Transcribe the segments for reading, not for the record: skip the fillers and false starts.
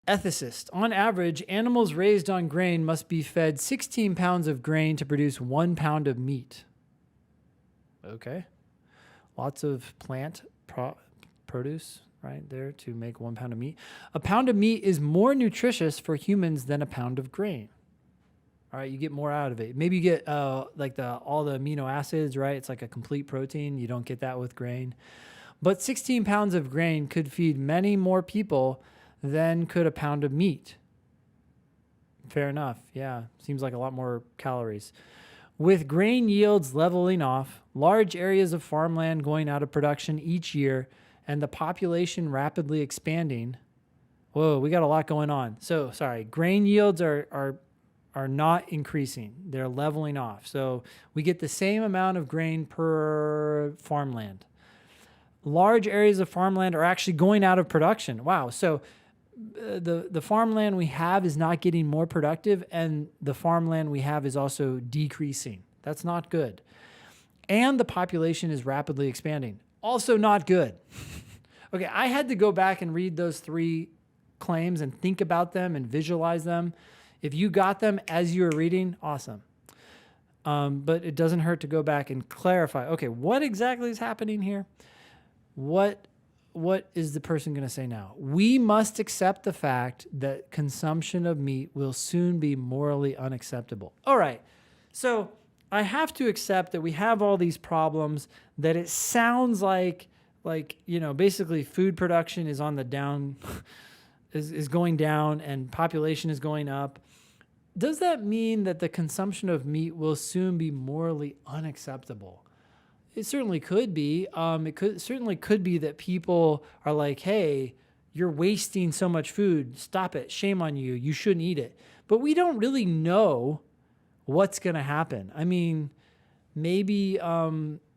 Ethicist. On average, animals raised on grain must be fed 16 pounds of grain to produce 1 pound of meat. Okay. Lots of plant produce right there to make 1 pound of meat. A pound of meat is more nutritious for humans than a pound of grain. All right, you get more out of it. Maybe you get like all the amino acids, right? It's like a complete protein. You don't get that with grain. But 16 pounds of grain could feed many more people than could a pound of meat. Fair enough. Yeah, seems like a lot more calories. With grain yields leveling off, large areas of farmland going out of production each year, and the population rapidly expanding. Whoa, we got a lot going on. So, sorry, grain yields are not increasing. They're leveling off. So we get the same amount of grain per farmland. Large areas of farmland are actually going out of production. Wow. So the farmland we have is not getting more productive, and the farmland we have is also decreasing. That's not good. And the population is rapidly expanding. Also not good. Okay, I had to go back and read those 3 claims and think about them and visualize them. If you got them as you were reading, awesome. But it doesn't hurt to go back and clarify. Okay, what exactly is happening here? What is the person going to say now? We must accept the fact that consumption of meat will soon be morally unacceptable. All right. So I have to accept that we have all these problems, that it sounds like, basically food production is on the down, is going down, and population is going up. Does that mean that the consumption of meat will soon be morally unacceptable? It certainly could be. Certainly could be that people are like, hey, you're wasting so much food. Stop it. Shame on you. You shouldn't eat it. But we don't really know what's going to happen. I mean, maybe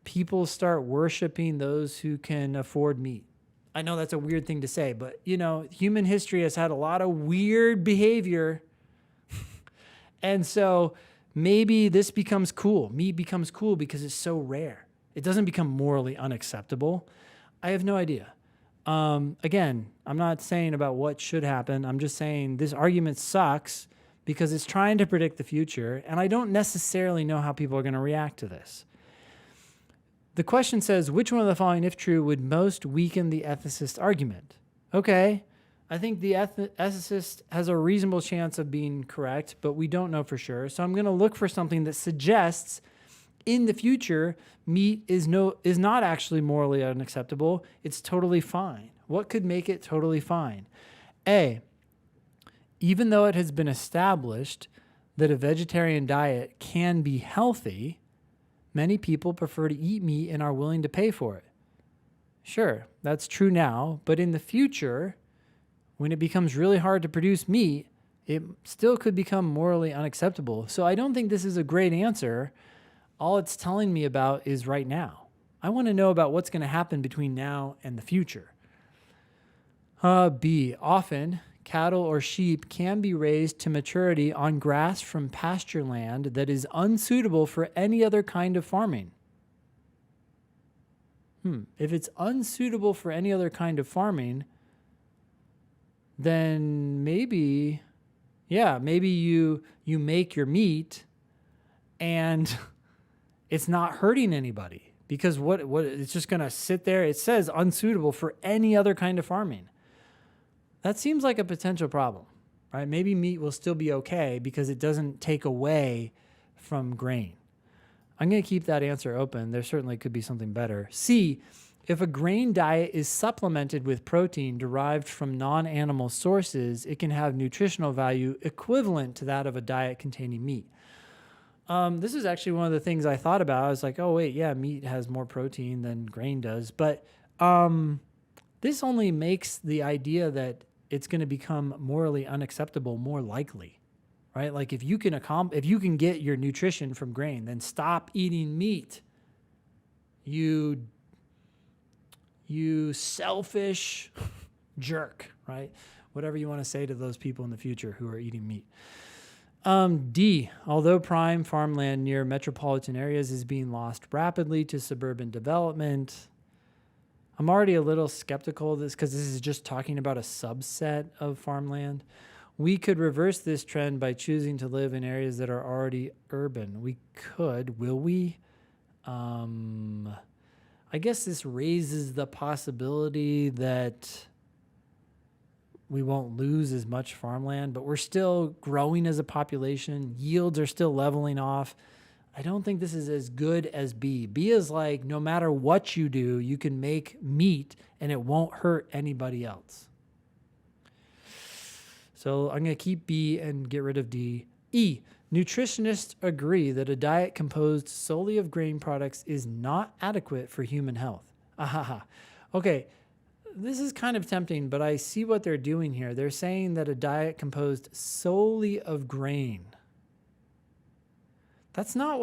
people start worshiping those who can afford meat. I know that's a weird thing to say, but, human history has had a lot of weird behavior. And so maybe this becomes cool. Meat becomes cool because it's so rare. It doesn't become morally unacceptable. I have no idea. Again, I'm not saying about what should happen. I'm just saying this argument sucks because it's trying to predict the future, and I don't necessarily know how people are going to react to this. The question says, which one of the following, if true, would most weaken the ethicist argument? Okay, I think the ethicist has a reasonable chance of being correct, but we don't know for sure. So I'm going to look for something that suggests in the future, meat is not actually morally unacceptable. It's totally fine. What could make it totally fine? A, even though it has been established that a vegetarian diet can be healthy, many people prefer to eat meat and are willing to pay for it. Sure, that's true now, but in the future, when it becomes really hard to produce meat, it still could become morally unacceptable. So I don't think this is a great answer. All it's telling me about is right now. I want to know about what's going to happen between now and the future. B, often cattle or sheep can be raised to maturity on grass from pasture land that is unsuitable for any other kind of farming. If it's unsuitable for any other kind of farming, then maybe you make your meat and it's not hurting anybody, because what it's just going to sit there. It says unsuitable for any other kind of farming. That seems like a potential problem, right? Maybe meat will still be okay because it doesn't take away from grain. I'm going to keep that answer open. There certainly could be something better. C, if a grain diet is supplemented with protein derived from non-animal sources, it can have nutritional value equivalent to that of a diet containing meat. This is actually one of the things I thought about. I was like, oh, wait, yeah, meat has more protein than grain does. But this only makes the idea that it's going to become morally unacceptable more likely, right? Like if you can get your nutrition from grain, then stop eating meat. You selfish jerk, right? Whatever you want to say to those people in the future who are eating meat. D, although prime farmland near metropolitan areas is being lost rapidly to suburban development. I'm already a little skeptical of this because this is just talking about a subset of farmland. We could reverse this trend by choosing to live in areas that are already urban. We could. Will we? I guess this raises the possibility that we won't lose as much farmland, but we're still growing as a population. Yields are still leveling off. I don't think this is as good as B. B is like, no matter what you do, you can make meat and it won't hurt anybody else. So I'm going to keep B and get rid of D. E, nutritionists agree that a diet composed solely of grain products is not adequate for human health. Ahaha. Okay, this is kind of tempting, but I see what they're doing here. They're saying that a diet composed solely of grain. That's not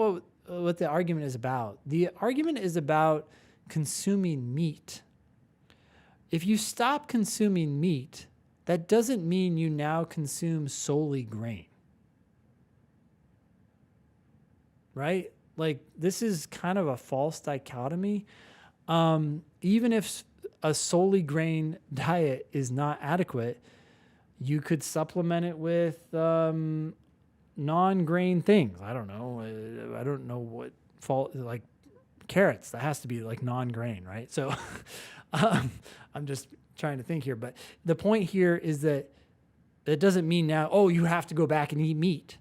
what the argument is about. The argument is about consuming meat. If you stop consuming meat, that doesn't mean you now consume solely grain. Right? Like, this is kind of a false dichotomy. Even if a solely grain diet is not adequate, you could supplement it with non-grain things. I don't know what like carrots. That has to be like non-grain, right? So I'm just trying to think here. But the point here is that it doesn't mean now, oh, you have to go back and eat meat.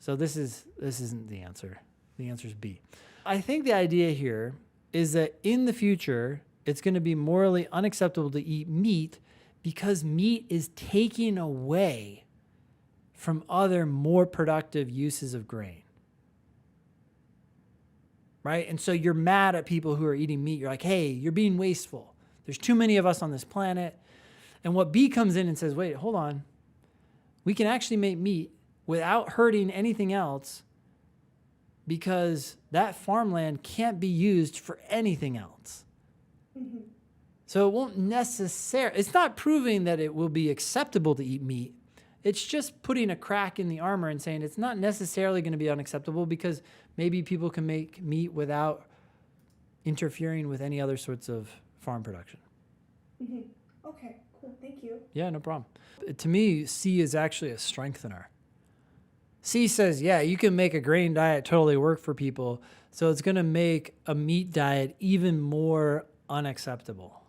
So this isn't the answer. The answer is B. I think the idea here is that in the future, it's going to be morally unacceptable to eat meat because meat is taking away from other more productive uses of grain. Right? And so you're mad at people who are eating meat. You're like, hey, you're being wasteful. There's too many of us on this planet. And what B comes in and says, wait, hold on. We can actually make meat without hurting anything else because that farmland can't be used for anything else. Mm-hmm. So it won't necessarily, it's not proving that it will be acceptable to eat meat. It's just putting a crack in the armor and saying it's not necessarily going to be unacceptable because maybe people can make meat without interfering with any other sorts of farm production. Mm-hmm. Okay, cool. Thank you. Yeah, no problem. To me, C is actually a strengthener. C says, yeah, you can make a grain diet totally work for people. So it's going to make a meat diet even more unacceptable.